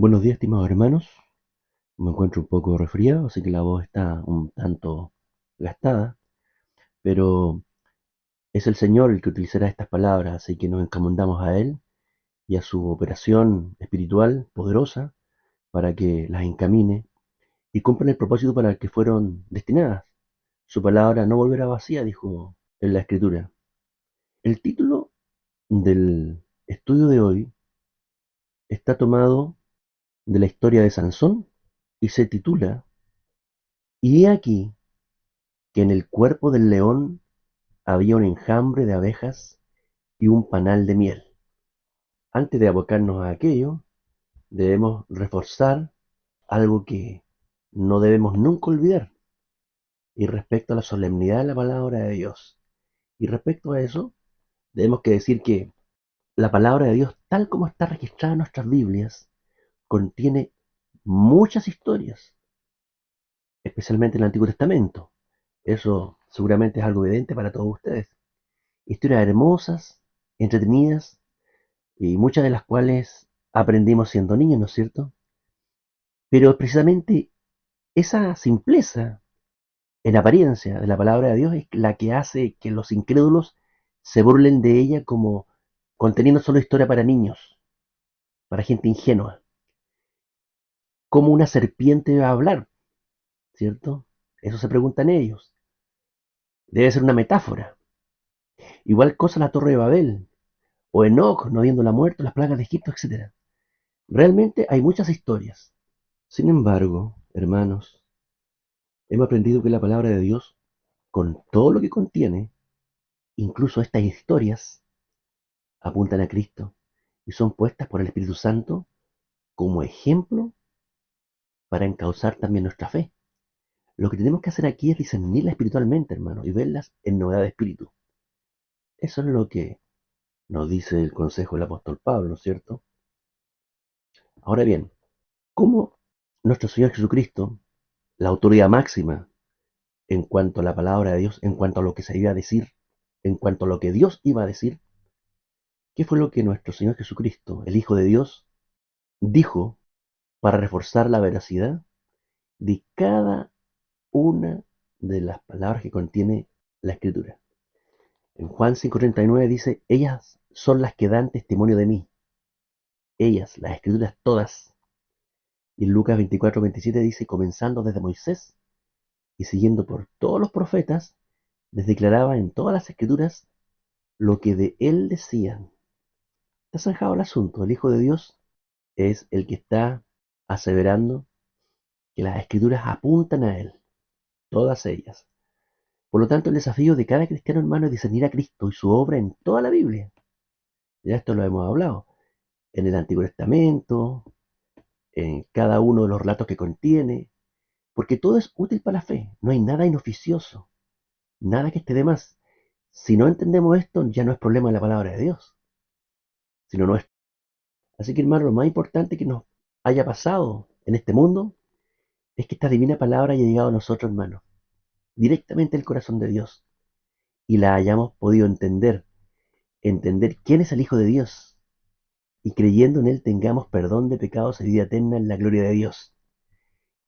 Buenos días, estimados hermanos. Me encuentro un poco resfriado, así que la voz está un tanto gastada, pero es el Señor el que utilizará estas palabras, así que nos encomendamos a Él y a su operación espiritual poderosa para que las encamine y cumplan el propósito para el que fueron destinadas. Su palabra no volverá vacía, dijo en la Escritura. El título del estudio de hoy está tomado de la historia de Sansón y se titula Y he aquí que en el cuerpo del león había un enjambre de abejas y un panal de miel. Antes de abocarnos a aquello, debemos reforzar algo que no debemos nunca olvidar, y respecto a la solemnidad de la palabra de Dios. Y respecto a eso, debemos que decir que la palabra de Dios, tal como está registrada en nuestras Biblias, contiene muchas historias, especialmente en el Antiguo Testamento. Eso seguramente es algo evidente para todos ustedes. Historias hermosas, entretenidas, y muchas de las cuales aprendimos siendo niños, ¿no es cierto? Pero precisamente esa simpleza en apariencia de la palabra de Dios es la que hace que los incrédulos se burlen de ella como conteniendo solo historia para niños, para gente ingenua. ¿Cómo una serpiente va a hablar? ¿Cierto? Eso se preguntan ellos. Debe ser una metáfora. Igual cosa la Torre de Babel, o Enoch no viendo la muerte, las plagas de Egipto, etcétera. Realmente hay muchas historias. Sin embargo, hermanos, hemos aprendido que la palabra de Dios, con todo lo que contiene, incluso estas historias, apuntan a Cristo y son puestas por el Espíritu Santo como ejemplo para encauzar también nuestra fe. Lo que tenemos que hacer aquí es discernirlas espiritualmente, hermanos, y verlas en novedad de espíritu. Eso es lo que nos dice el consejo del apóstol Pablo, ¿no es cierto? Ahora bien, ¿cómo nuestro Señor Jesucristo, la autoridad máxima en cuanto a la palabra de Dios, en cuanto a lo que se iba a decir, en cuanto a lo que Dios iba a decir, qué fue lo que nuestro Señor Jesucristo, el Hijo de Dios, dijo para reforzar la veracidad de cada una de las palabras que contiene la Escritura? En Juan 5:39 dice, ellas son las que dan testimonio de mí, ellas, las Escrituras todas. Y en Lucas 24:27 dice, comenzando desde Moisés y siguiendo por todos los profetas, les declaraba en todas las Escrituras lo que de él decían. Está zanjado el asunto. El Hijo de Dios es el que está aseverando que las escrituras apuntan a Él, todas ellas. Por lo tanto, el desafío de cada cristiano hermano es discernir a Cristo y su obra en toda la Biblia. Ya esto lo hemos hablado. En el Antiguo Testamento, en cada uno de los relatos que contiene, porque todo es útil para la fe. No hay nada inoficioso, nada que esté de más. Si no entendemos esto, ya no es problema de la palabra de Dios, sino nuestro. Así que, hermano, lo más importante que nos haya pasado en este mundo es que esta divina palabra haya llegado a nosotros, hermano, directamente del corazón de Dios, y la hayamos podido entender quién es el Hijo de Dios, y creyendo en Él tengamos perdón de pecados y vida eterna en la gloria de Dios.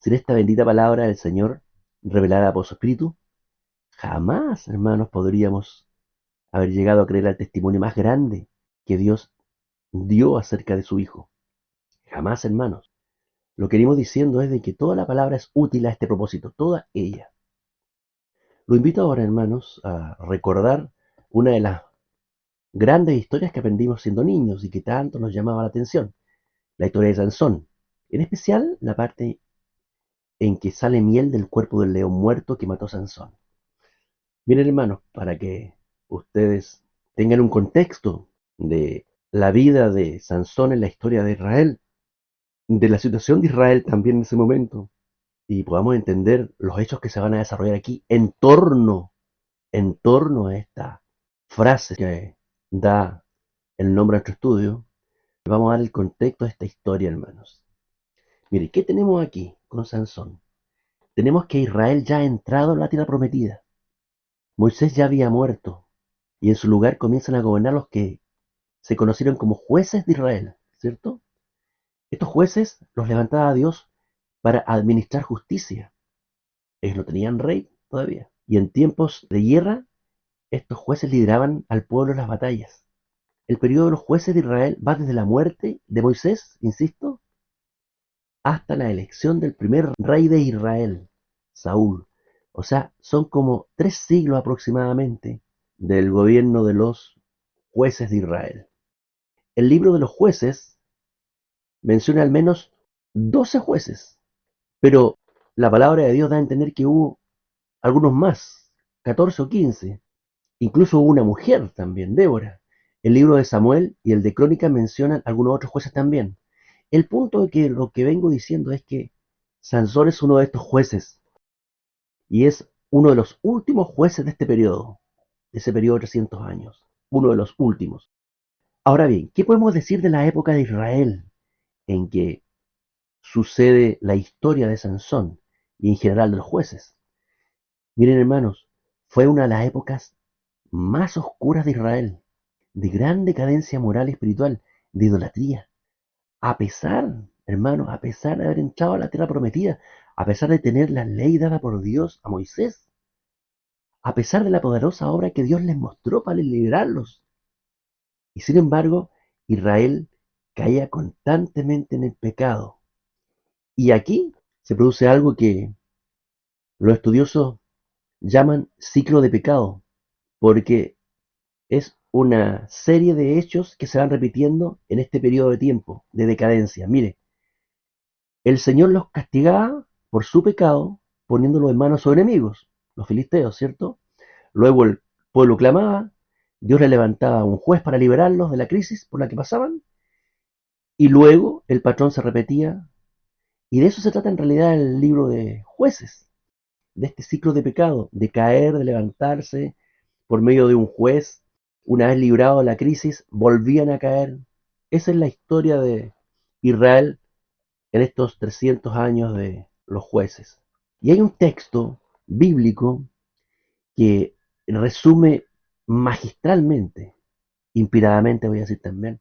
Sin esta bendita palabra del Señor, revelada por su Espíritu, jamás, hermanos, podríamos haber llegado a creer al testimonio más grande que Dios dio acerca de su Hijo. Jamás, hermanos. Lo que venimos diciendo es de que toda la palabra es útil a este propósito, toda ella. Lo invito ahora, hermanos, a recordar una de las grandes historias que aprendimos siendo niños y que tanto nos llamaba la atención, la historia de Sansón. En especial la parte en que sale miel del cuerpo del león muerto que mató Sansón. Miren, hermanos, para que ustedes tengan un contexto de la vida de Sansón en la historia de Israel, de la situación de Israel también en ese momento, y podamos entender los hechos que se van a desarrollar aquí en torno a esta frase que da el nombre a nuestro estudio. Vamos a dar el contexto de esta historia, hermanos. Mire, ¿qué tenemos aquí con Sansón? Tenemos que Israel ya ha entrado en la tierra prometida. Moisés ya había muerto y en su lugar comienzan a gobernar los que se conocieron como jueces de Israel, ¿cierto? Estos jueces los levantaba Dios para administrar justicia. Ellos no tenían rey todavía. Y en tiempos de guerra, estos jueces lideraban al pueblo en las batallas. El periodo de los jueces de Israel va desde la muerte de Moisés, insisto, hasta la elección del primer rey de Israel, Saúl. O sea, son como 3 siglos aproximadamente del gobierno de los jueces de Israel. El libro de los jueces menciona al menos 12 jueces, pero la palabra de Dios da a entender que hubo algunos más, 14 o 15. Incluso hubo una mujer también, Débora. El libro de Samuel y el de Crónicas mencionan algunos otros jueces también. El punto de que lo que vengo diciendo es que Sansón es uno de estos jueces y es uno de los últimos jueces de este periodo, de ese periodo de 300 años, uno de los últimos. Ahora bien, ¿qué podemos decir de la época de Israel en que sucede la historia de Sansón y en general de los jueces? Miren, hermanos, fue una de las épocas más oscuras de Israel, de gran decadencia moral y espiritual, de idolatría. A pesar, hermanos, a pesar de haber entrado a la tierra prometida, a pesar de tener la ley dada por Dios a Moisés, a pesar de la poderosa obra que Dios les mostró para liberarlos. Y sin embargo, Israel caía constantemente en el pecado. Y aquí se produce algo que los estudiosos llaman ciclo de pecado, porque es una serie de hechos que se van repitiendo en este periodo de tiempo de decadencia. Mire, el Señor los castigaba por su pecado, poniéndolos en manos de sus enemigos, los filisteos, ¿cierto? Luego el pueblo clamaba, Dios le levantaba un juez para liberarlos de la crisis por la que pasaban, y luego el patrón se repetía, y de eso se trata en realidad el libro de jueces, de este ciclo de pecado, de caer, de levantarse por medio de un juez, una vez librado de la crisis, volvían a caer. Esa es la historia de Israel en estos 300 años de los jueces. Y hay un texto bíblico que resume magistralmente, inspiradamente voy a decir también,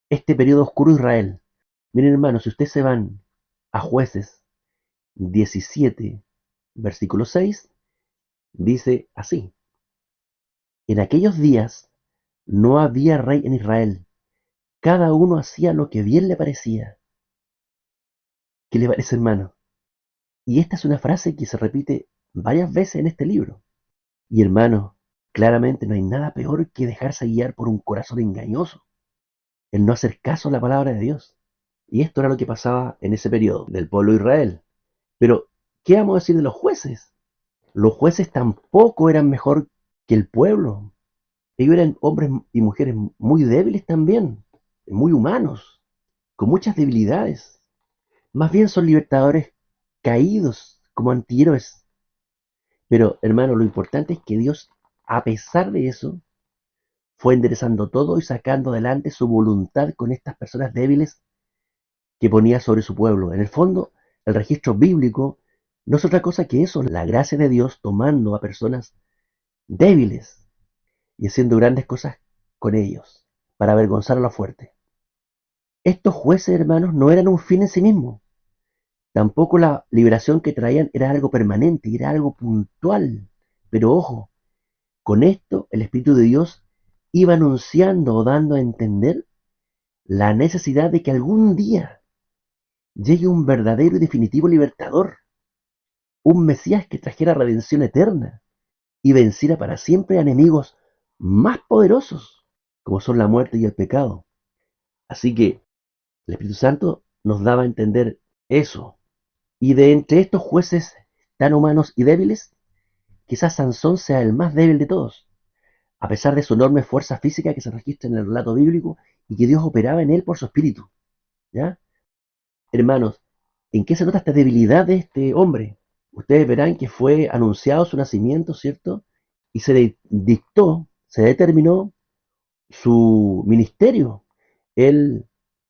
este periodo oscuro de Israel. Miren hermanos, si ustedes se van a Jueces 17, versículo 6, dice así: en aquellos días no había rey en Israel, cada uno hacía lo que bien le parecía. ¿Qué le parece, hermano? Y esta es una frase que se repite varias veces en este libro. Y hermano, claramente no hay nada peor que dejarse guiar por un corazón engañoso, el no hacer caso a la palabra de Dios. Y esto era lo que pasaba en ese periodo del pueblo de Israel. Pero, ¿qué vamos a decir de los jueces? Los jueces tampoco eran mejor que el pueblo. Ellos eran hombres y mujeres muy débiles también, muy humanos, con muchas debilidades. Más bien son libertadores caídos como antihéroes. Pero, hermano, lo importante es que Dios, a pesar de eso, fue enderezando todo y sacando adelante su voluntad con estas personas débiles que ponía sobre su pueblo. En el fondo, el registro bíblico no es otra cosa que eso, la gracia de Dios tomando a personas débiles y haciendo grandes cosas con ellos para avergonzar a los fuertes. Estos jueces, hermanos, no eran un fin en sí mismo. Tampoco la liberación que traían era algo permanente, era algo puntual. Pero ojo, con esto el Espíritu de Dios iba anunciando o dando a entender la necesidad de que algún día llegue un verdadero y definitivo libertador, un Mesías que trajera redención eterna y venciera para siempre a enemigos más poderosos, como son la muerte y el pecado. Así que el Espíritu Santo nos daba a entender eso. Y de entre estos jueces tan humanos y débiles, quizás Sansón sea el más débil de todos, a pesar de su enorme fuerza física que se registra en el relato bíblico y que Dios operaba en él por su espíritu. ¿Ya? Hermanos, ¿en qué se nota esta debilidad de este hombre? Ustedes verán que fue anunciado su nacimiento, ¿cierto? Y se dictó, se determinó su ministerio. Él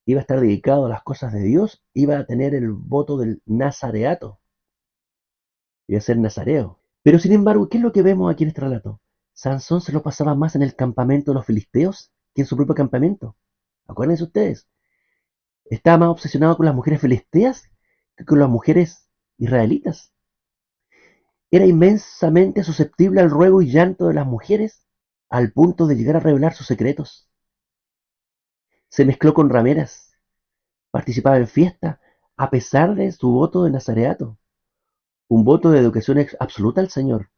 iba a estar dedicado a las cosas de Dios, iba a tener el voto del nazareato, iba a ser nazareo. Pero sin embargo, ¿qué es lo que vemos aquí en este relato? Sansón se lo pasaba más en el campamento de los filisteos que en su propio campamento. Acuérdense ustedes, Estaba más obsesionado con las mujeres filisteas que con las mujeres israelitas. Era inmensamente susceptible al ruego y llanto de las mujeres, al punto de llegar a revelar sus secretos. Se mezcló con rameras, participaba en fiesta, a pesar de su voto de nazareato, un voto de educación absoluta al Señor.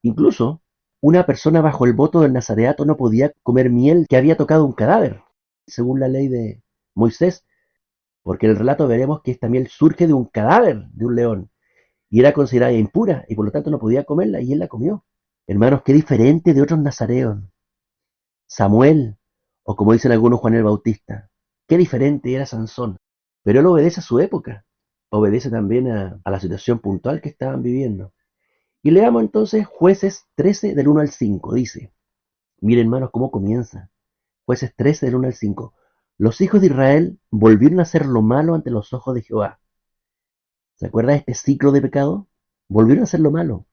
Incluso, una persona bajo el voto del nazareato no podía comer miel que había tocado un cadáver, según la ley de Moisés, porque en el relato veremos que esta miel surge de un cadáver de un león y era considerada impura y por lo tanto no podía comerla y él la comió. Hermanos, qué diferente de otros nazareos, Samuel, o como dicen algunos Juan el Bautista, qué diferente era Sansón. Pero él obedece a su época, obedece también a la situación puntual que estaban viviendo. Y leamos entonces Jueces 13 del 1 al 5, dice, miren hermanos cómo comienza. Jueces 13 del 1 al 5. Los hijos de Israel volvieron a hacer lo malo ante los ojos de Jehová. ¿Se acuerda de este ciclo de pecado? Volvieron a hacer lo malo.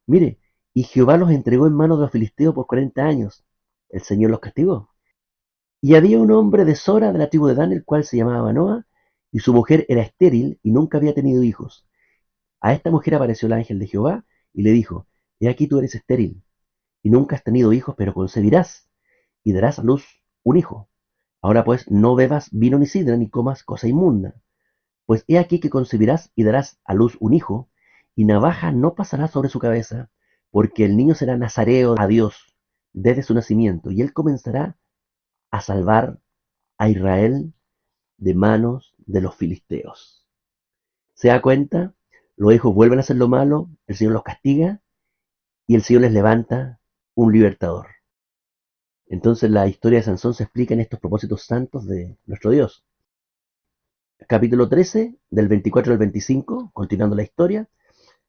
Mire, y Jehová los entregó en manos de los filisteos por 40 años. El Señor los castigó. Y había un hombre de Sora de la tribu de Dan, el cual se llamaba Manoah, y su mujer era estéril y nunca había tenido hijos. A esta mujer apareció el ángel de Jehová y le dijo, he aquí tú eres estéril y nunca has tenido hijos, pero concebirás y darás a luz un hijo. Ahora pues no bebas vino ni sidra ni comas cosa inmunda, pues he aquí que concebirás y darás a luz un hijo, y navaja no pasará sobre su cabeza, porque el niño será nazareo a Dios desde su nacimiento, y él comenzará a salvar a Israel de manos de los filisteos. ¿Se da cuenta? Los hijos vuelven a hacer lo malo, el Señor los castiga y el Señor les levanta un libertador. Entonces la historia de Sansón se explica en estos propósitos santos de nuestro Dios. Capítulo 13, del 24 al 25, continuando la historia,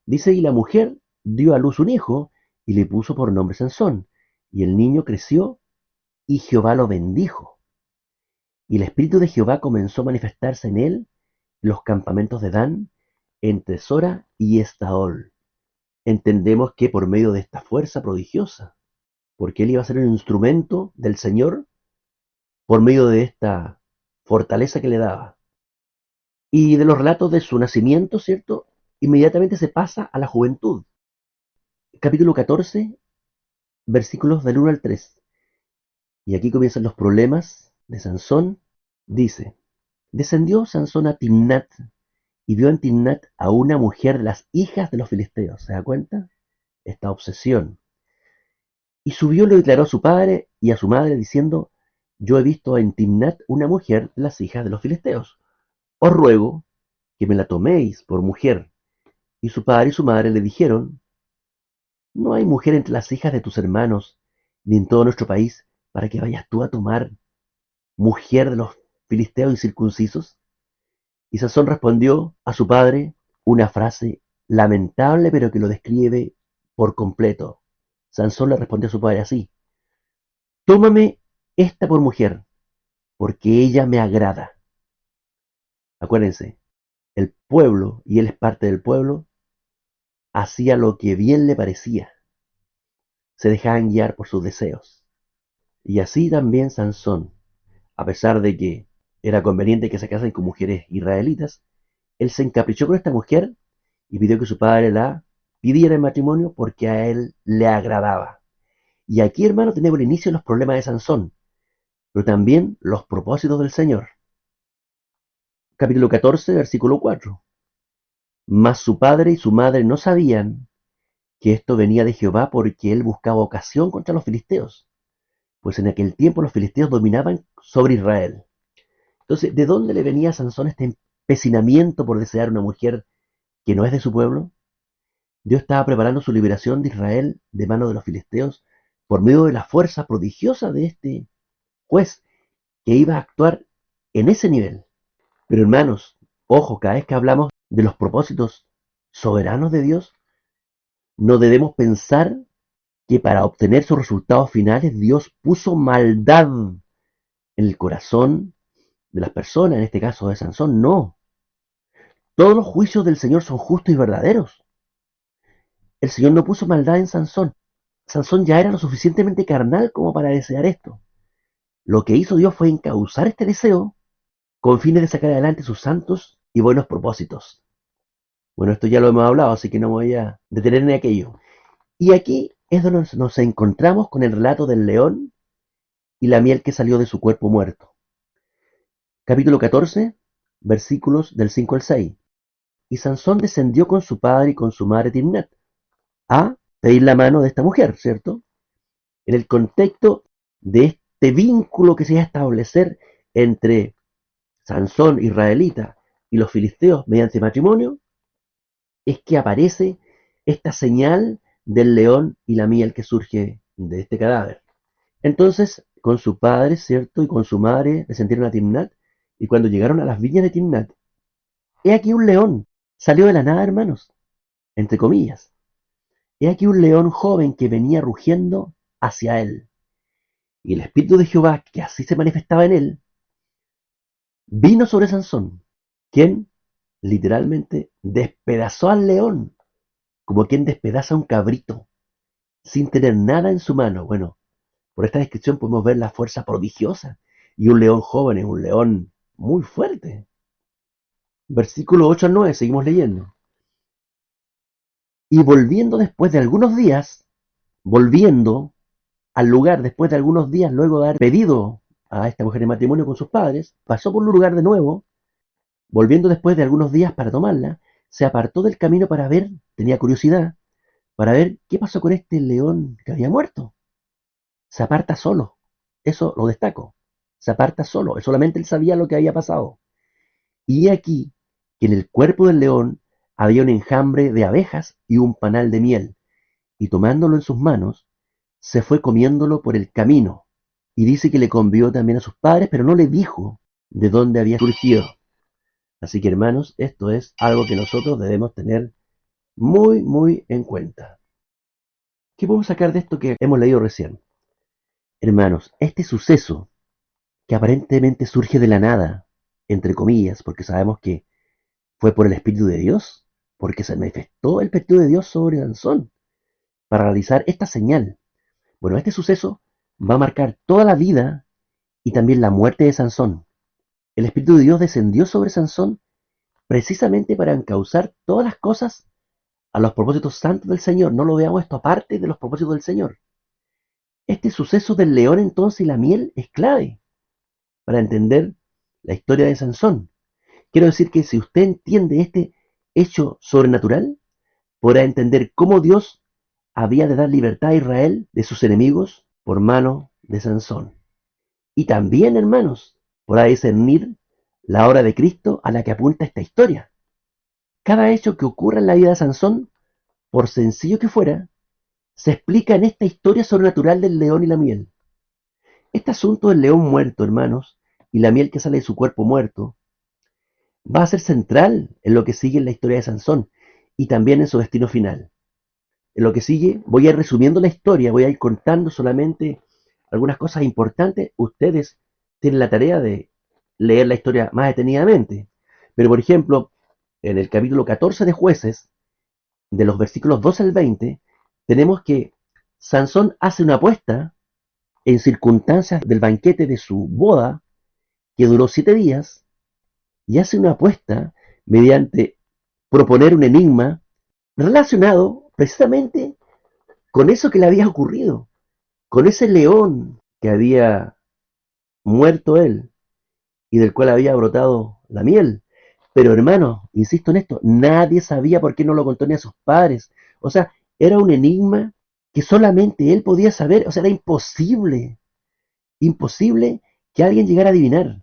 dice, y la mujer dio a luz un hijo y le puso por nombre Sansón, y el niño creció y Jehová lo bendijo. Y el espíritu de Jehová comenzó a manifestarse en él en los campamentos de Dan, entre Sora y Estaol. Entendemos que por medio de esta fuerza prodigiosa, porque él iba a ser un instrumento del Señor por medio de esta fortaleza que le daba. Y de los relatos de su nacimiento, ¿cierto? Inmediatamente se pasa a la juventud. Capítulo 14, versículos del 1 al 3. Y aquí comienzan los problemas de Sansón. Dice, descendió Sansón a Timnat y vio en Timnat a una mujer de las hijas de los filisteos. ¿Se da cuenta? Esta obsesión. Y subió y lo declaró a su padre y a su madre diciendo, yo he visto en Timnat una mujer de las hijas de los filisteos. Os ruego que me la toméis por mujer. Y su padre y su madre le dijeron, no hay mujer entre las hijas de tus hermanos, ni en todo nuestro país, para que vayas tú a tomar mujer de los filisteos incircuncisos. Y Sansón respondió a su padre una frase lamentable, pero que lo describe por completo. Sansón le respondió a su padre así, tómame esta por mujer, porque ella me agrada. Acuérdense, el pueblo, y él es parte del pueblo, hacía lo que bien le parecía, se dejaban guiar por sus deseos. Y así también Sansón, a pesar de que era conveniente que se casen con mujeres israelitas, él se encaprichó con esta mujer y pidió que su padre la pidiera en matrimonio porque a él le agradaba. Y aquí, hermano, tenemos el inicio de los problemas de Sansón, pero también los propósitos del Señor. Capítulo 14, versículo 4. Mas su padre y su madre no sabían que esto venía de Jehová porque él buscaba ocasión contra los filisteos, pues en aquel tiempo los filisteos dominaban sobre Israel. Entonces, ¿de dónde le venía a Sansón este empecinamiento por desear una mujer que no es de su pueblo? Dios estaba preparando su liberación de Israel de manos de los filisteos por medio de la fuerza prodigiosa de este juez que iba a actuar en ese nivel. Pero hermanos, ojo, cada vez que hablamos de los propósitos soberanos de Dios, no debemos pensar que para obtener sus resultados finales Dios puso maldad en el corazón de las personas, en este caso de Sansón. No, todos los juicios del Señor son justos y verdaderos. El Señor no puso maldad en Sansón. Sansón ya era lo suficientemente carnal como para desear esto. Lo que hizo Dios fue encauzar este deseo con fines de sacar adelante sus santos y buenos propósitos. Bueno, esto ya lo hemos hablado, así que no me voy a detener en aquello. Y aquí es donde nos encontramos con el relato del león y la miel que salió de su cuerpo muerto. Capítulo 14, versículos del 5 al 6. Y Sansón descendió con su padre y con su madre Timnat a pedir la mano de esta mujer, ¿cierto? En el contexto de este vínculo que se iba a establecer entre Sansón israelita y los filisteos mediante matrimonio, es que aparece esta señal del león y la miel que surge de este cadáver. Entonces, con su padre, ¿cierto? Y con su madre descendieron a Timnat, y cuando llegaron a las viñas de Timnat, he aquí un león, salió de la nada, hermanos, entre comillas. He aquí un león joven que venía rugiendo hacia él. Y el espíritu de Jehová, que así se manifestaba en él, vino sobre Sansón, quien literalmente despedazó al león, como quien despedaza un cabrito, sin tener nada en su mano. Bueno, por esta descripción podemos ver la fuerza prodigiosa. Y un león joven es un león muy fuerte. Versículo 8 al 9, seguimos leyendo. Y volviendo después de algunos días, volviendo al lugar después de algunos días, luego de haber pedido a esta mujer en matrimonio con sus padres, pasó por un lugar de nuevo, volviendo después de algunos días para tomarla, se apartó del camino para ver, tenía curiosidad, para ver qué pasó con este león que había muerto. Se aparta solo, eso lo destaco, se aparta solo, solamente él sabía lo que había pasado. Y aquí que en el cuerpo del león había un enjambre de abejas y un panal de miel, y tomándolo en sus manos, se fue comiéndolo por el camino. Y dice que le convió también a sus padres, pero no le dijo de dónde había surgido. Así que hermanos, esto es algo que nosotros debemos tener muy, muy en cuenta. ¿Qué podemos sacar de esto que hemos leído recién? Hermanos, este suceso que aparentemente surge de la nada, entre comillas, porque sabemos que fue por el Espíritu de Dios, porque se manifestó el Espíritu de Dios sobre Sansón para realizar esta señal. Bueno, este suceso va a marcar toda la vida y también la muerte de Sansón. El Espíritu de Dios descendió sobre Sansón precisamente para encauzar todas las cosas a los propósitos santos del Señor. No lo veamos esto aparte de los propósitos del Señor. Este suceso del león entonces y la miel es clave para entender la historia de Sansón. Quiero decir que si usted entiende este hecho sobrenatural, podrá entender cómo Dios había de dar libertad a Israel de sus enemigos por mano de Sansón. Y también, hermanos, podrá discernir la obra de Cristo a la que apunta esta historia. Cada hecho que ocurra en la vida de Sansón, por sencillo que fuera, se explica en esta historia sobrenatural del león y la miel. Este asunto del león muerto, hermanos, y la miel que sale de su cuerpo muerto, va a ser central en lo que sigue en la historia de Sansón y también en su destino final. En lo que sigue, voy a ir resumiendo la historia, voy a ir contando solamente algunas cosas importantes. Ustedes tienen la tarea de leer la historia más detenidamente. Pero, por ejemplo, en el capítulo 14 de Jueces, de los versículos 12 al 20, tenemos que Sansón hace una apuesta en circunstancias del banquete de su boda, que duró 7 días, y hace una apuesta mediante proponer un enigma relacionado precisamente con eso que le había ocurrido, con ese león que había muerto él y del cual había brotado la miel. Pero hermano, insisto en esto, nadie sabía por qué no lo contó ni a sus padres. O sea, era un enigma que solamente él podía saber. O sea, era imposible, imposible que alguien llegara a adivinar.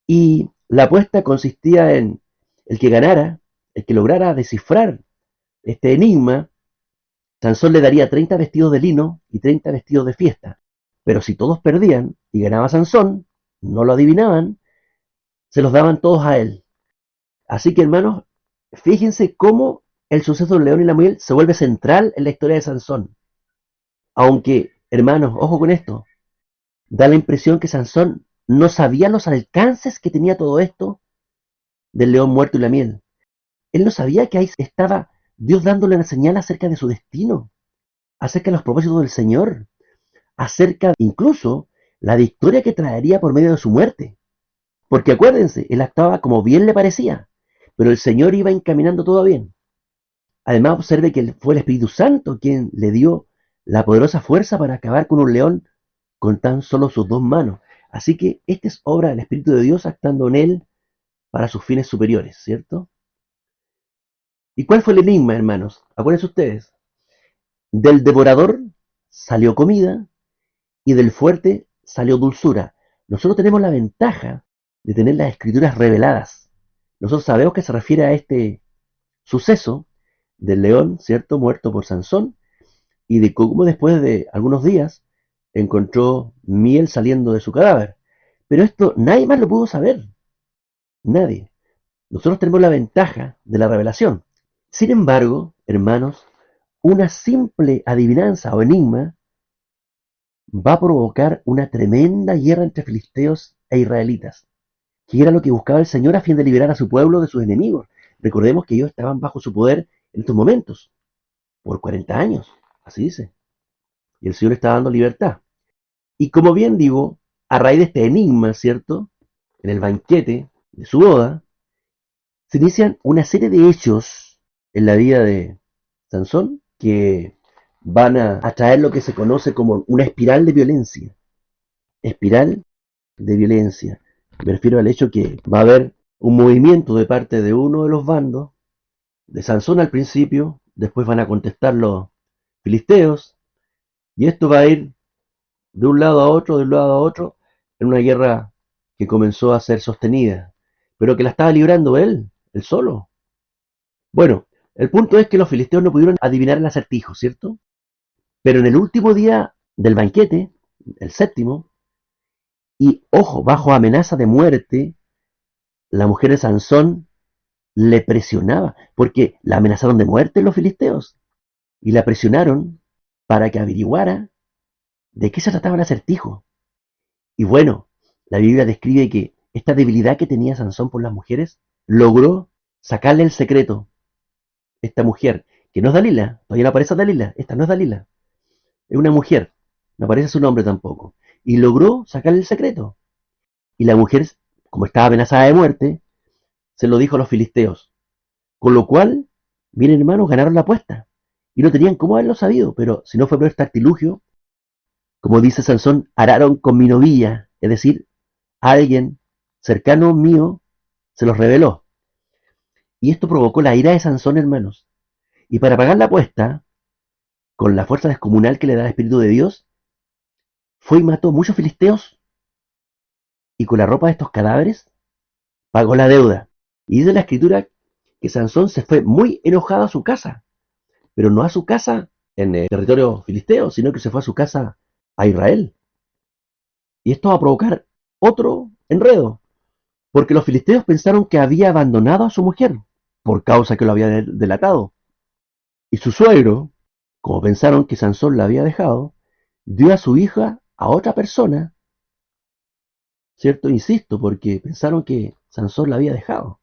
Y la apuesta consistía en el que ganara, el que lograra descifrar este enigma, Sansón le daría 30 vestidos de lino y 30 vestidos de fiesta. Pero si todos perdían y ganaba Sansón, no lo adivinaban, se los daban todos a él. Así que hermanos, fíjense cómo el suceso del león y la miel se vuelve central en la historia de Sansón. Aunque, hermanos, ojo con esto, da la impresión que Sansón no sabía los alcances que tenía todo esto del león muerto y la miel. Él no sabía que ahí estaba Dios dándole una señal acerca de su destino, acerca de los propósitos del Señor, acerca incluso la victoria que traería por medio de su muerte. Porque acuérdense, él actuaba como bien le parecía, pero el Señor iba encaminando todo bien. Además, observe que fue el Espíritu Santo quien le dio la poderosa fuerza para acabar con un león con tan solo sus dos manos. Así que esta es obra del Espíritu de Dios actuando en él para sus fines superiores, ¿cierto? ¿Y cuál fue el enigma, hermanos? Acuérdense ustedes. Del devorador salió comida y del fuerte salió dulzura. Nosotros tenemos la ventaja de tener las escrituras reveladas. Nosotros sabemos que se refiere a este suceso del león, ¿cierto? Muerto por Sansón, y de cómo después de algunos días encontró miel saliendo de su cadáver. Pero esto nadie más lo pudo saber, nadie. Nosotros tenemos la ventaja de la revelación. Sin embargo, hermanos, una simple adivinanza o enigma va a provocar una tremenda guerra entre filisteos e israelitas, que era lo que buscaba el Señor a fin de liberar a su pueblo de sus enemigos. Recordemos que ellos estaban bajo su poder en estos momentos, por 40 años, así dice. Y el Señor está dando libertad. Y como bien digo, a raíz de este enigma, ¿cierto? En el banquete de su boda, se inician una serie de hechos en la vida de Sansón que van a traer lo que se conoce como una espiral de violencia. Espiral de violencia. Me refiero al hecho que va a haber un movimiento de parte de uno de los bandos, de Sansón al principio, después van a contestar los filisteos, y esto va a ir de un lado a otro, de un lado a otro, en una guerra que comenzó a ser sostenida, pero que la estaba librando él solo. Bueno, el punto es que los filisteos no pudieron adivinar el acertijo, ¿cierto? Pero en el último día del banquete, el séptimo, y ojo, bajo amenaza de muerte, la mujer de Sansón le presionaba, porque la amenazaron de muerte los filisteos, y la presionaron para que averiguara de qué se trataba el acertijo. Y bueno, la Biblia describe que esta debilidad que tenía Sansón por las mujeres logró sacarle el secreto. Esta mujer, que no es Dalila, todavía no aparece Dalila, esta no es Dalila, es una mujer, no aparece su nombre tampoco, y logró sacarle el secreto. Y la mujer, como estaba amenazada de muerte, se lo dijo a los filisteos, con lo cual, miren hermanos, ganaron la apuesta, y no tenían cómo haberlo sabido, pero si no fue por este artilugio, como dice Sansón, araron con mi novilla, es decir, alguien cercano mío se los reveló. Y esto provocó la ira de Sansón, hermanos. Y para pagar la apuesta, con la fuerza descomunal que le da el Espíritu de Dios, fue y mató muchos filisteos y con la ropa de estos cadáveres pagó la deuda. Y dice la escritura que Sansón se fue muy enojado a su casa, pero no a su casa en el territorio filisteo, sino que se fue a su casa a Israel. Y esto va a provocar otro enredo, porque los filisteos pensaron que había abandonado a su mujer, por causa que lo había delatado. Y su suegro, como pensaron que Sansón la había dejado, dio a su hija a otra persona, ¿cierto? Insisto, porque pensaron que Sansón la había dejado.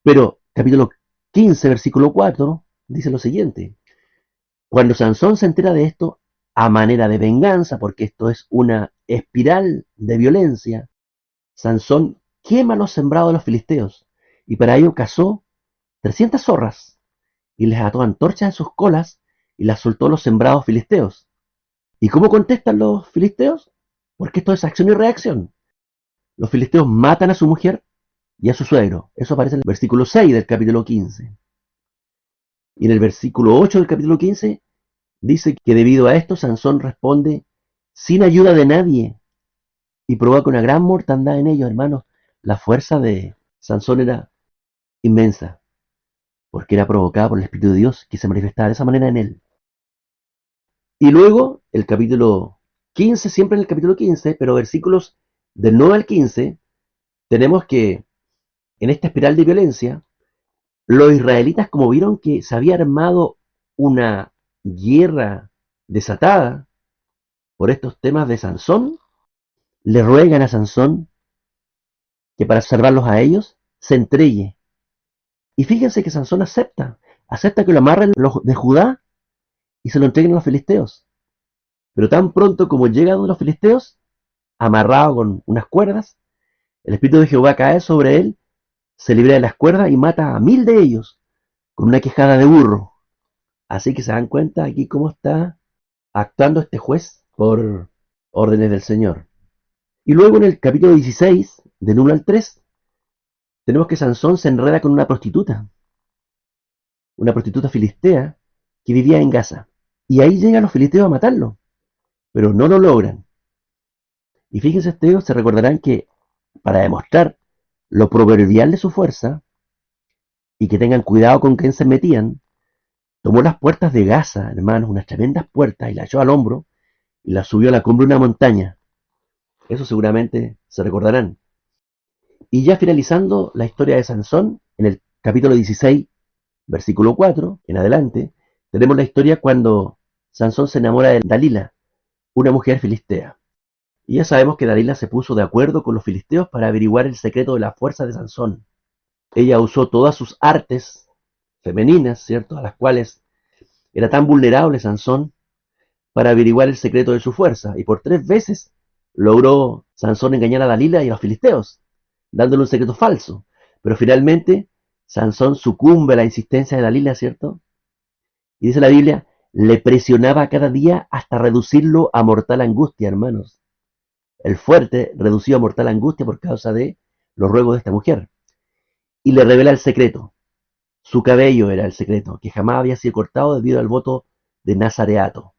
Pero capítulo 15, versículo 4, dice lo siguiente. Cuando Sansón se entera de esto, a manera de venganza, porque esto es una espiral de violencia, Sansón quema los sembrados de los filisteos y para ello cazó 300 zorras y les ató antorchas en sus colas y las soltó a los sembrados filisteos. ¿Y cómo contestan los filisteos? Porque esto es acción y reacción. Los filisteos matan a su mujer y a su suegro. Eso aparece en el versículo 6 del capítulo 15. Y en el versículo 8 del capítulo 15 dice que debido a esto Sansón responde sin ayuda de nadie y provoca una gran mortandad en ellos, hermanos. La fuerza de Sansón era inmensa, porque era provocada por el Espíritu de Dios que se manifestaba de esa manera en él. Y luego, el capítulo 15, siempre en el capítulo 15, pero versículos del 9 al 15, tenemos que en esta espiral de violencia, los israelitas, como vieron que se había armado una guerra desatada por estos temas de Sansón, le ruegan a Sansón que para salvarlos a ellos se entregue. Y fíjense que Sansón acepta que lo amarren los de Judá y se lo entreguen a los filisteos. Pero tan pronto como llega uno de los filisteos, amarrado con unas cuerdas, El Espíritu de Jehová cae sobre él, se libra de las cuerdas y mata a 1000 de ellos con una quejada de burro. Así que se dan cuenta aquí cómo está actuando este juez por órdenes del Señor. Y luego en el capítulo 16, del 1 al 3, tenemos que Sansón se enreda con una prostituta filistea que vivía en Gaza. Y ahí llegan los filisteos a matarlo, pero no lo logran. Y fíjense ustedes, se recordarán que para demostrar lo proverbial de su fuerza y que tengan cuidado con quién se metían, tomó las puertas de Gaza, hermanos, unas tremendas puertas, y las echó al hombro y las subió a la cumbre de una montaña. Eso seguramente se recordarán. Y ya finalizando la historia de Sansón, en el capítulo 16, versículo 4, en adelante, tenemos la historia cuando Sansón se enamora de Dalila, una mujer filistea. Y ya sabemos que Dalila se puso de acuerdo con los filisteos para averiguar el secreto de la fuerza de Sansón. Ella usó todas sus artes femeninas, ¿cierto?, a las cuales era tan vulnerable Sansón, para averiguar el secreto de su fuerza. Y por 3 veces logró Sansón engañar a Dalila y a los filisteos, dándole un secreto falso. Pero finalmente Sansón sucumbe a la insistencia de Dalila, ¿cierto? Y dice la Biblia, le presionaba cada día hasta reducirlo a mortal angustia, hermanos. El fuerte reducido a mortal angustia por causa de los ruegos de esta mujer. Y le revela el secreto. Su cabello era el secreto, que jamás había sido cortado debido al voto de Nazareato.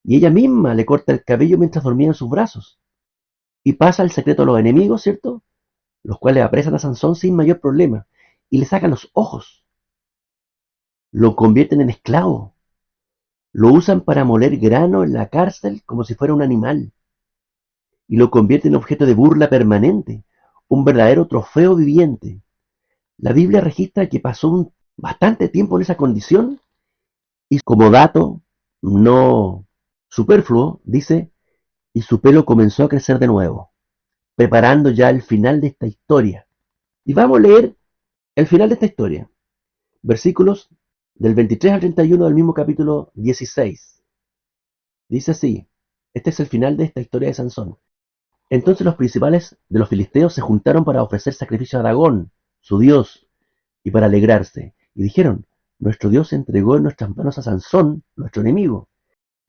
Y ella misma le corta el cabello mientras dormía en sus brazos. Y pasa el secreto a los enemigos, ¿cierto? Los cuales apresan a Sansón sin mayor problema. Y le sacan los ojos. Lo convierten en esclavo. Lo usan para moler grano en la cárcel como si fuera un animal. Y lo convierten en objeto de burla permanente. Un verdadero trofeo viviente. La Biblia registra que pasó bastante tiempo en esa condición. Y como dato no superfluo, dice, y su pelo comenzó a crecer de nuevo, preparando ya el final de esta historia. Y vamos a leer el final de esta historia. Versículos del 23 al 31 del mismo capítulo 16. Dice así, este es el final de esta historia de Sansón. Entonces los principales de los filisteos se juntaron para ofrecer sacrificio a Dagón, su dios, y para alegrarse. Y dijeron, nuestro Dios entregó en nuestras manos a Sansón, nuestro enemigo.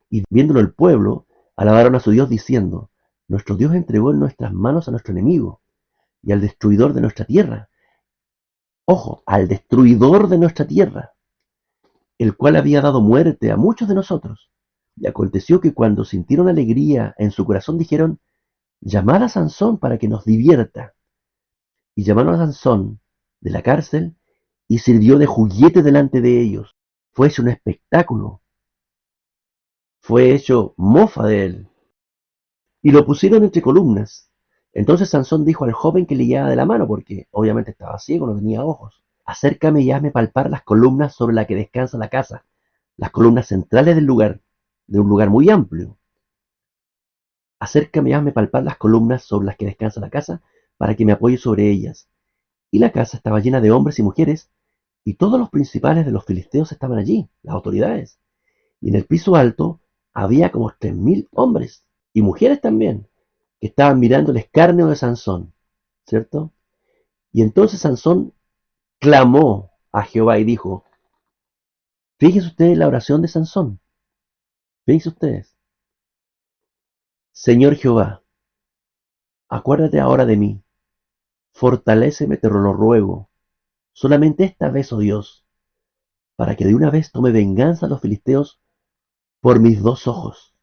Y viéndolo el pueblo, alabaron a su Dios diciendo, nuestro Dios entregó en nuestras manos a nuestro enemigo y al destruidor de nuestra tierra. Ojo, al destruidor de nuestra tierra, el cual había dado muerte a muchos de nosotros. Y aconteció que cuando sintieron alegría en su corazón dijeron, llamad a Sansón para que nos divierta. Y llamaron a Sansón de la cárcel y sirvió de juguete delante de ellos. Fue hecho un espectáculo, fue hecho mofa de él. Y lo pusieron entre columnas. Entonces Sansón dijo al joven que le llevaba de la mano, porque obviamente estaba ciego, no tenía ojos, acércame y hazme palpar las columnas sobre las que descansa la casa, las columnas centrales del lugar, de un lugar muy amplio. Acércame y hazme palpar las columnas sobre las que descansa la casa, para que me apoye sobre ellas. Y la casa estaba llena de hombres y mujeres, y todos los principales de los filisteos estaban allí, las autoridades. Y en el piso alto había como 3000 hombres, y mujeres también, que estaban mirando el escarnio de Sansón, ¿cierto? Y entonces Sansón clamó a Jehová y dijo, fíjense ustedes la oración de Sansón, fíjense ustedes, Señor Jehová, acuérdate ahora de mí, fortaléceme, te lo ruego, solamente esta vez, oh Dios, para que de una vez tome venganza a los filisteos por mis 2 ojos.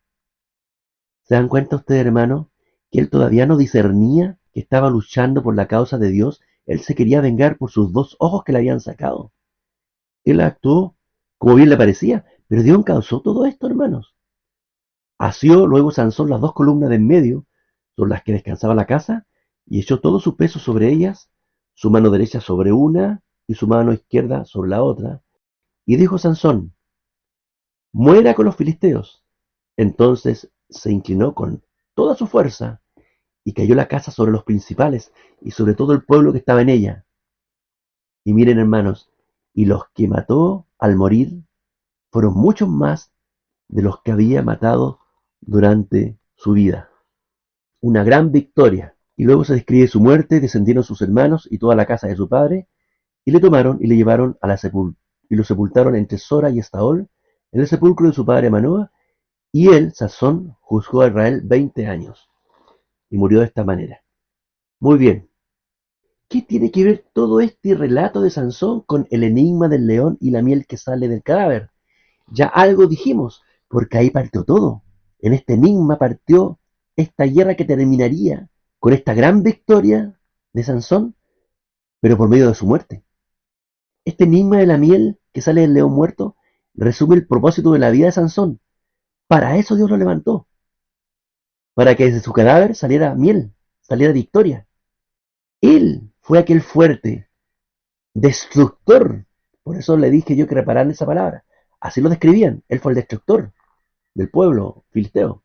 ¿Se dan cuenta ustedes, hermano, que él todavía no discernía que estaba luchando por la causa de Dios? Él se quería vengar por sus 2 ojos que le habían sacado. Él actuó como bien le parecía, pero Dios causó todo esto, hermanos. Asió luego Sansón las 2 columnas de en medio, sobre las que descansaba la casa, y echó todo su peso sobre ellas, su mano derecha sobre una y su mano izquierda sobre la otra. Y dijo Sansón, muera con los filisteos. Entonces se inclinó con toda su fuerza, y cayó la casa sobre los principales y sobre todo el pueblo que estaba en ella. Y miren, hermanos, y los que mató al morir fueron muchos más de los que había matado durante su vida. Una gran victoria. Y luego se describe su muerte, descendieron sus hermanos y toda la casa de su padre, y le tomaron y le llevaron a la y lo sepultaron entre Sora y Estaol, en el sepulcro de su padre Manoah, y él, Sansón, juzgó a Israel 20 años, y murió de esta manera. Muy bien, ¿qué tiene que ver todo este relato de Sansón con el enigma del león y la miel que sale del cadáver? Ya algo dijimos, porque ahí partió todo. En este enigma partió esta guerra que terminaría con esta gran victoria de Sansón, pero por medio de su muerte. Este enigma de la miel que sale del león muerto resume el propósito de la vida de Sansón. Para eso Dios lo levantó, para que desde su cadáver saliera miel, saliera victoria. Él fue aquel fuerte, destructor. Por eso le dije yo que repararan esa palabra. Así lo describían. Él fue el destructor del pueblo filisteo.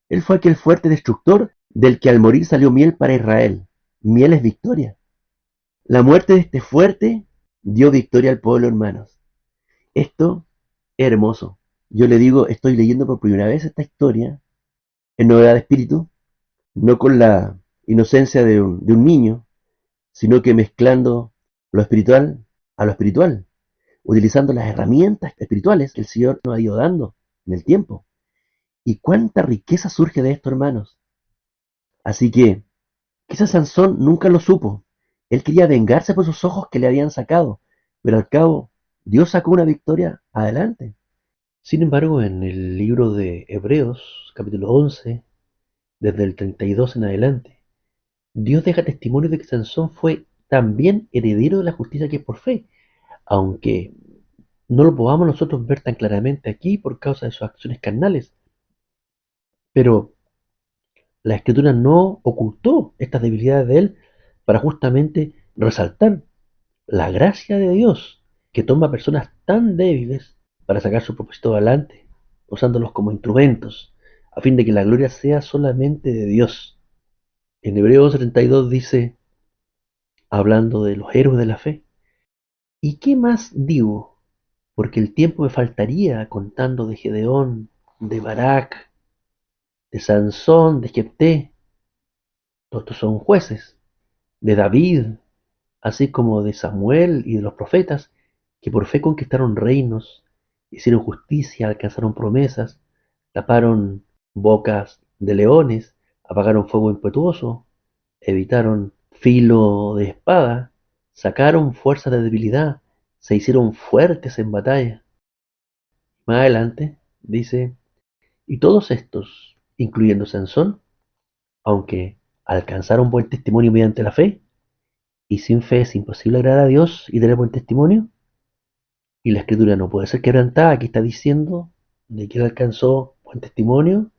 Él fue aquel fuerte destructor del que al morir salió miel para Israel. Miel es victoria. La muerte de este fuerte dio victoria al pueblo, hermanos. Esto es hermoso. Yo le digo, estoy leyendo por primera vez esta historia en novedad de espíritu, no con la inocencia de un niño, sino que mezclando lo espiritual a lo espiritual, utilizando las herramientas espirituales que el Señor nos ha ido dando en el tiempo. Y cuánta riqueza surge de esto, hermanos. Así que quizás Sansón nunca lo supo. Él quería vengarse por sus ojos que le habían sacado, pero al cabo Dios sacó una victoria adelante. Sin embargo, en el libro de Hebreos, capítulo 11, desde el 32 en adelante, Dios deja testimonio de que Sansón fue también heredero de la justicia que es por fe, aunque no lo podamos nosotros ver tan claramente aquí por causa de sus acciones carnales. Pero la escritura no ocultó estas debilidades de él para justamente resaltar la gracia de Dios que toma personas tan débiles para sacar su propósito adelante, usándolos como instrumentos, a fin de que la gloria sea solamente de Dios. En Hebreos 32 dice, hablando de los héroes de la fe, ¿y qué más digo? Porque el tiempo me faltaría contando de Gedeón, de Barak, de Sansón, de Jefté, todos estos son jueces, de David, así como de Samuel y de los profetas, que por fe conquistaron reinos, hicieron justicia, alcanzaron promesas, taparon bocas de leones, apagaron fuego impetuoso, evitaron filo de espada, sacaron fuerza de debilidad, se hicieron fuertes en batalla. Más adelante dice, y todos estos, incluyendo Sansón, aunque alcanzaron buen testimonio mediante la fe, y sin fe es imposible agradar a Dios y tener buen testimonio, y la escritura no puede ser quebrantada, aquí está diciendo de que él alcanzó buen testimonio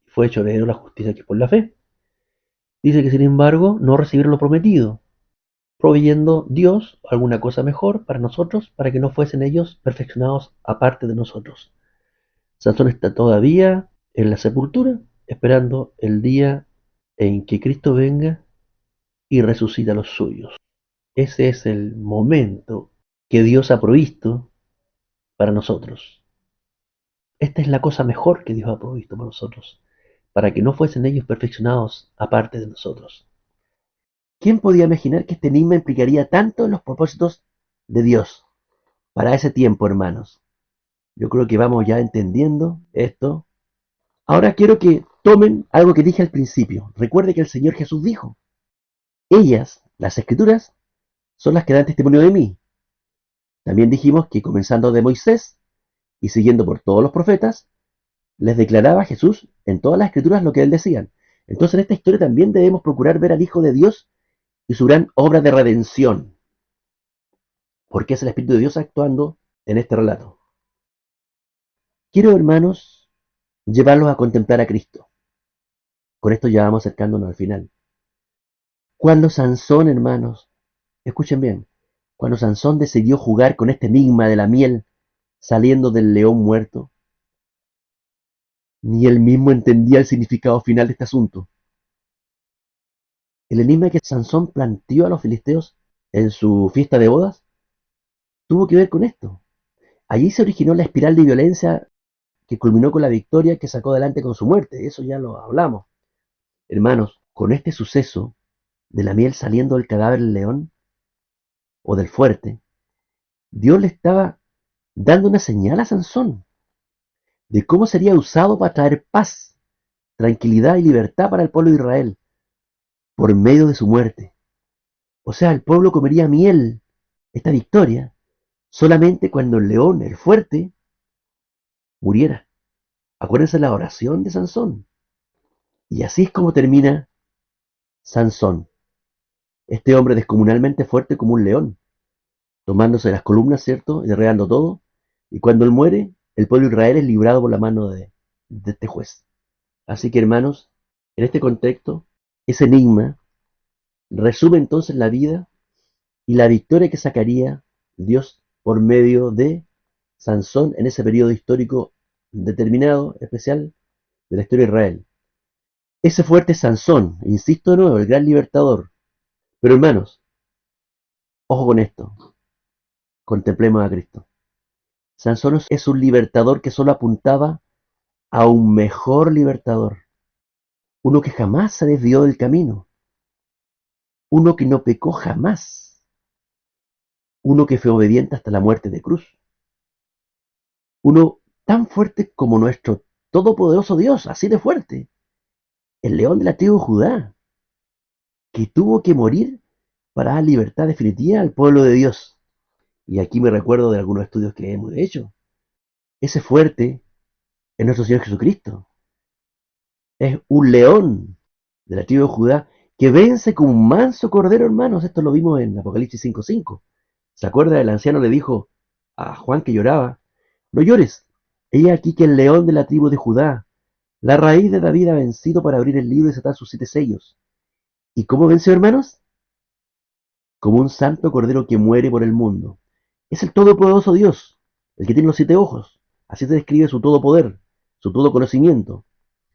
y fue hecho heredero de la justicia que es por la fe. Dice que sin embargo no recibieron lo prometido, proveyendo Dios alguna cosa mejor para nosotros, para que no fuesen ellos perfeccionados aparte de nosotros. Sansón está todavía en la sepultura, esperando el día en que Cristo venga y resucita a los suyos. Ese es el momento que Dios ha provisto para nosotros. Esta es la cosa mejor que Dios ha provisto para nosotros, para que no fuesen ellos perfeccionados aparte de nosotros. ¿Quién podía imaginar que este enigma implicaría tanto en los propósitos de Dios para ese tiempo, hermanos? Yo creo que vamos ya entendiendo esto. Ahora quiero que tomen algo que dije al principio. Recuerde que el Señor Jesús dijo, ellas, las escrituras, son las que dan testimonio de mí. También dijimos que comenzando de Moisés y siguiendo por todos los profetas, les declaraba Jesús en todas las escrituras lo que él decía. Entonces en esta historia también debemos procurar ver al Hijo de Dios y su gran obra de redención, porque es el Espíritu de Dios actuando en este relato. Quiero, hermanos, llevarlos a contemplar a Cristo. Con esto ya vamos acercándonos al final. Cuando Sansón, hermanos, escuchen bien, cuando Sansón decidió jugar con este enigma de la miel saliendo del león muerto, ni él mismo entendía el significado final de este asunto. El enigma que Sansón planteó a los filisteos en su fiesta de bodas tuvo que ver con esto. Allí se originó la espiral de violencia que culminó con la victoria que sacó adelante con su muerte. Eso ya lo hablamos. Hermanos, con este suceso de la miel saliendo del cadáver del león o del fuerte, Dios le estaba dando una señal a Sansón de cómo sería usado para traer paz, tranquilidad y libertad para el pueblo de Israel por medio de su muerte. O sea, el pueblo comería miel, esta victoria, solamente cuando el león, el fuerte, muriera. Acuérdense la oración de Sansón. Y así es como termina Sansón, este hombre descomunalmente fuerte como un león, tomándose las columnas, ¿cierto? Y derribando todo. Y cuando él muere, el pueblo de Israel es librado por la mano de este juez. Así que, hermanos, en este contexto, ese enigma resume entonces la vida y la victoria que sacaría Dios por medio de Sansón en ese periodo histórico determinado, especial, de la historia de Israel. Ese fuerte Sansón, insisto de nuevo, el gran libertador. Pero hermanos, ojo con esto, contemplemos a Cristo. Sansón es un libertador que solo apuntaba a un mejor libertador, uno que jamás se desvió del camino, uno que no pecó jamás, uno que fue obediente hasta la muerte de cruz, uno tan fuerte como nuestro todopoderoso Dios, así de fuerte, el león de la tribu de Judá, que tuvo que morir para dar libertad definitiva al pueblo de Dios. Y aquí me recuerdo de algunos estudios que hemos hecho. Ese fuerte es nuestro Señor Jesucristo. Es un león de la tribu de Judá que vence como un manso cordero, hermanos. Esto lo vimos en Apocalipsis 5:5. ¿Se acuerda? El anciano le dijo a Juan que lloraba, no llores, he aquí que el león de la tribu de Judá, la raíz de David ha vencido para abrir el libro y desatar sus 7 sellos. ¿Y cómo venció, hermanos? Como un santo cordero que muere por el mundo. Es el todopoderoso Dios, el que tiene los 7 ojos. Así se describe su todopoder, su todo conocimiento,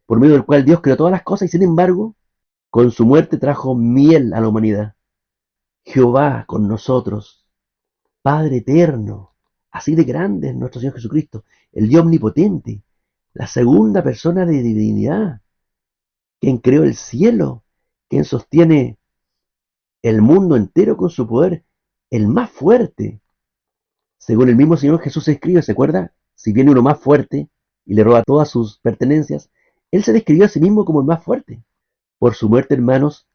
por medio del cual Dios creó todas las cosas y sin embargo, con su muerte trajo miel a la humanidad. Jehová con nosotros, Padre eterno, así de grande es nuestro Señor Jesucristo, el Dios omnipotente, la segunda persona de divinidad, quien creó el cielo, quien sostiene el mundo entero con su poder, el más fuerte. Según el mismo Señor Jesús escribe, ¿se acuerda? Si viene uno más fuerte y le roba todas sus pertenencias, él se describió a sí mismo como el más fuerte. Por su muerte, hermanos,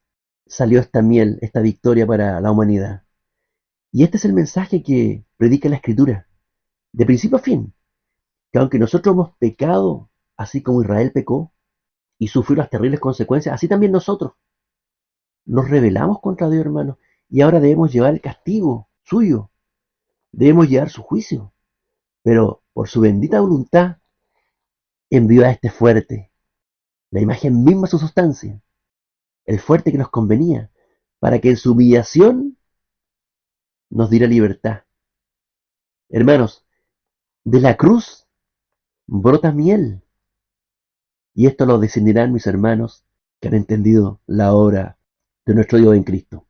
salió esta miel, esta victoria para la humanidad. Y este es el mensaje que predica la Escritura, de principio a fin, que aunque nosotros hemos pecado, así como Israel pecó, y sufrió las terribles consecuencias, así también nosotros nos rebelamos contra Dios, hermanos, y ahora debemos llevar el castigo suyo, debemos llevar su juicio, pero por su bendita voluntad envió a este fuerte, la imagen misma de su sustancia, el fuerte que nos convenía, para que en su humillación nos diera libertad. Hermanos, de la cruz brota miel, y esto lo decidirán mis hermanos que han entendido la obra de nuestro Dios en Cristo.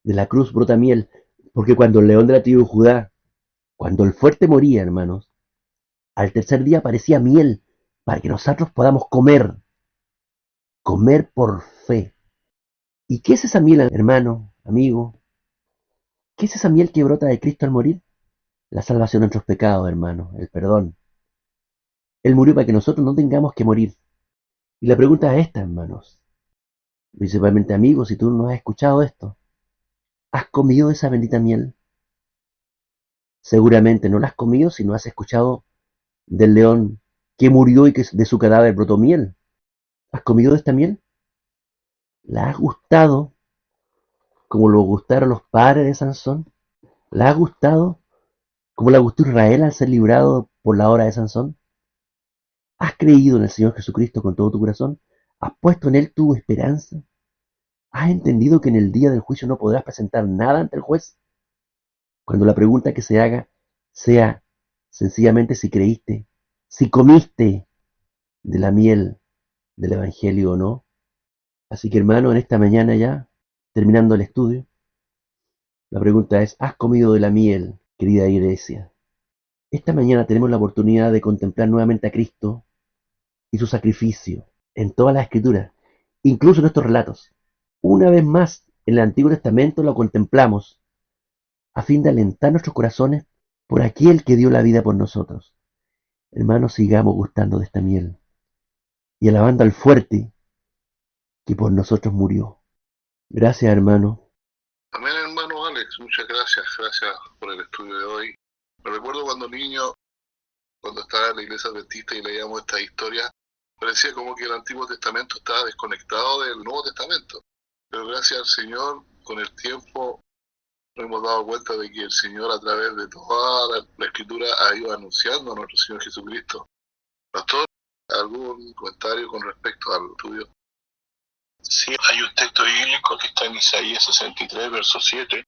De la cruz brota miel, porque cuando el león de la tribu de Judá, cuando el fuerte moría, hermanos, al tercer día aparecía miel para que nosotros podamos comer, comer por fe. ¿Y qué es esa miel, hermano, amigo? ¿Qué es esa miel que brota de Cristo al morir? La salvación de nuestros pecados, hermano, el perdón. Él murió para que nosotros no tengamos que morir. Y la pregunta es esta, hermanos, principalmente amigos, si tú no has escuchado esto, ¿has comido esa bendita miel? Seguramente no la has comido si no has escuchado del león que murió y que de su cadáver brotó miel. ¿Has comido de esta miel? ¿La has gustado como lo gustaron los padres de Sansón? ¿La has gustado como la gustó Israel al ser librado por la hora de Sansón? ¿Has creído en el Señor Jesucristo con todo tu corazón? ¿Has puesto en Él tu esperanza? ¿Has entendido que en el día del juicio no podrás presentar nada ante el juez? Cuando la pregunta que se haga sea sencillamente si creíste, si comiste de la miel del Evangelio o no. Así que hermano, en esta mañana ya, terminando el estudio, la pregunta es, ¿has comido de la miel, querida iglesia? Esta mañana tenemos la oportunidad de contemplar nuevamente a Cristo y su sacrificio en todas las escrituras, incluso en estos relatos. Una vez más, en el Antiguo Testamento lo contemplamos, a fin de alentar nuestros corazones por aquel que dio la vida por nosotros. Hermanos, sigamos gustando de esta miel y alabando al fuerte que por nosotros murió. Gracias, hermano. Amén, hermano Alex, muchas gracias, gracias por el estudio de hoy. Me recuerdo cuando niño, cuando estaba en la iglesia adventista y leíamos esta historia, parecía como que el Antiguo Testamento estaba desconectado del Nuevo Testamento. Pero gracias al Señor, con el tiempo nos hemos dado cuenta de que el Señor, a través de toda la Escritura, ha ido anunciando a nuestro Señor Jesucristo. Pastor, ¿algún comentario con respecto al estudio? Sí, hay un texto bíblico que está en Isaías 63, verso 7,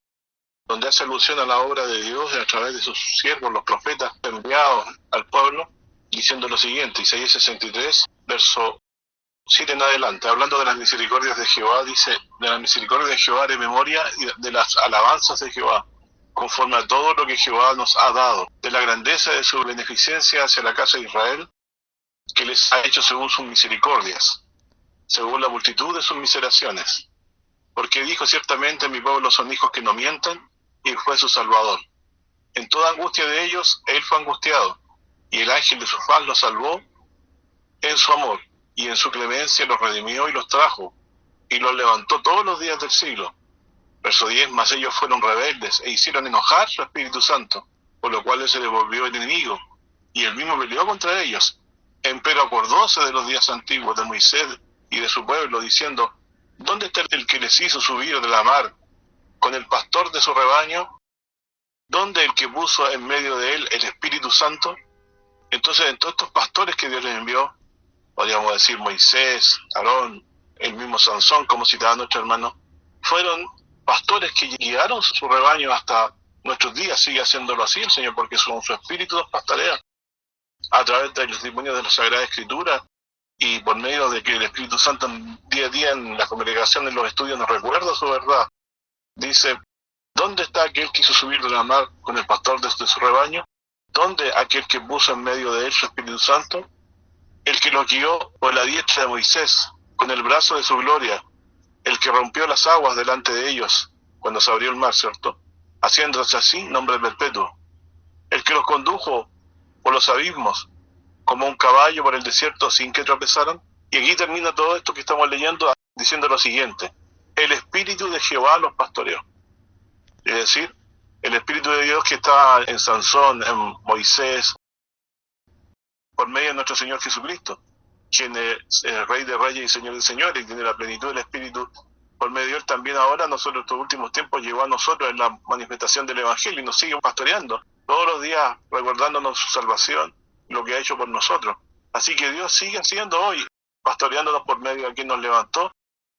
donde hace alusión a la obra de Dios a través de sus siervos, los profetas enviados al pueblo, diciendo lo siguiente: Isaías 63, verso 7 en adelante, hablando de las misericordias de Jehová, dice: de la misericordia de Jehová de memoria y de las alabanzas de Jehová, conforme a todo lo que Jehová nos ha dado, de la grandeza de su beneficencia hacia la casa de Israel, que les ha hecho según sus misericordias, según la multitud de sus miseraciones. Porque dijo: ciertamente mi pueblo son hijos que no mientan, y fue su salvador. En toda angustia de ellos, él fue angustiado, y el ángel de su faz los salvó en su amor, y en su clemencia los redimió y los trajo, y los levantó todos los días del siglo. Verso 10, mas ellos fueron rebeldes, e hicieron enojar su Espíritu Santo, por lo cual él se les volvió enemigo, y él mismo peleó contra ellos. Empero acordóse de los días antiguos de Moisés y de su pueblo, diciendo: ¿dónde está el que les hizo subir de la mar con el pastor de su rebaño? ¿Dónde el que puso en medio de él el Espíritu Santo? Entonces, en todos estos pastores que Dios les envió, podríamos decir Moisés, Aarón, el mismo Sansón, como citaba nuestro hermano, fueron pastores que guiaron su rebaño hasta nuestros días. Sigue haciéndolo así el Señor, porque su Espíritu nos pastorea a través del testimonio de la Sagrada Escritura, y por medio de que el Espíritu Santo día a día en la congregación, en los estudios, nos recuerda su verdad. Dice: ¿dónde está aquel que hizo subir de la mar con el pastor de su rebaño? ¿Dónde aquel que puso en medio de él su Espíritu Santo? El que lo guió por la diestra de Moisés, con el brazo de su gloria, el que rompió las aguas delante de ellos, cuando se abrió el mar, ¿cierto? Haciéndose así nombre perpetuo. El que los condujo por los abismos, como un caballo por el desierto, sin que tropezaran. Y aquí termina todo esto que estamos leyendo, diciendo lo siguiente: el Espíritu de Jehová los pastoreó. Es decir, el Espíritu de Dios que está en Sansón, en Moisés, por medio de nuestro Señor Jesucristo, quien es el Rey de Reyes y Señor de Señores, y tiene la plenitud del Espíritu. Por medio de él también ahora nosotros, estos últimos tiempos, llegó a nosotros en la manifestación del Evangelio, y nos sigue pastoreando todos los días, recordándonos su salvación, lo que ha hecho por nosotros. Así que Dios sigue haciendo hoy, pastoreándonos por medio de quien nos levantó,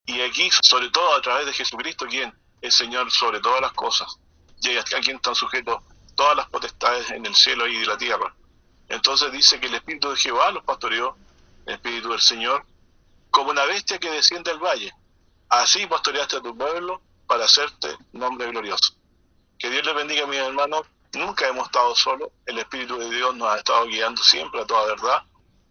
y aquí, sobre todo, a través de Jesucristo, quien es Señor sobre todas las cosas, y a quien están sujetos todas las potestades en el cielo y de la tierra. Entonces dice que el Espíritu de Jehová los pastoreó, el Espíritu del Señor, como una bestia que desciende al valle. Así pastoreaste a tu pueblo para hacerte nombre glorioso. Que Dios les bendiga, mis hermanos. Nunca hemos estado solos. El Espíritu de Dios nos ha estado guiando siempre a toda verdad,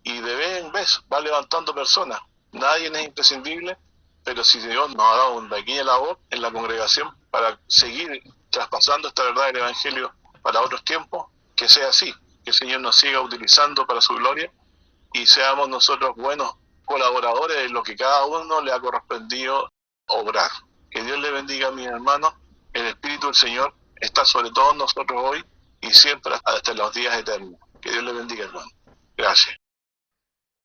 y de vez en vez va levantando personas. Nadie es imprescindible, pero si Dios nos ha dado una pequeña labor en la congregación para seguir traspasando esta verdad del Evangelio para otros tiempos, que sea así, que el Señor nos siga utilizando para su gloria, y seamos nosotros buenos colaboradores en lo que cada uno le ha correspondido obrar. Que Dios le bendiga, mis hermanos. El Espíritu del Señor está sobre todos nosotros hoy y siempre hasta los días eternos. Que Dios le bendiga, hermano. Gracias.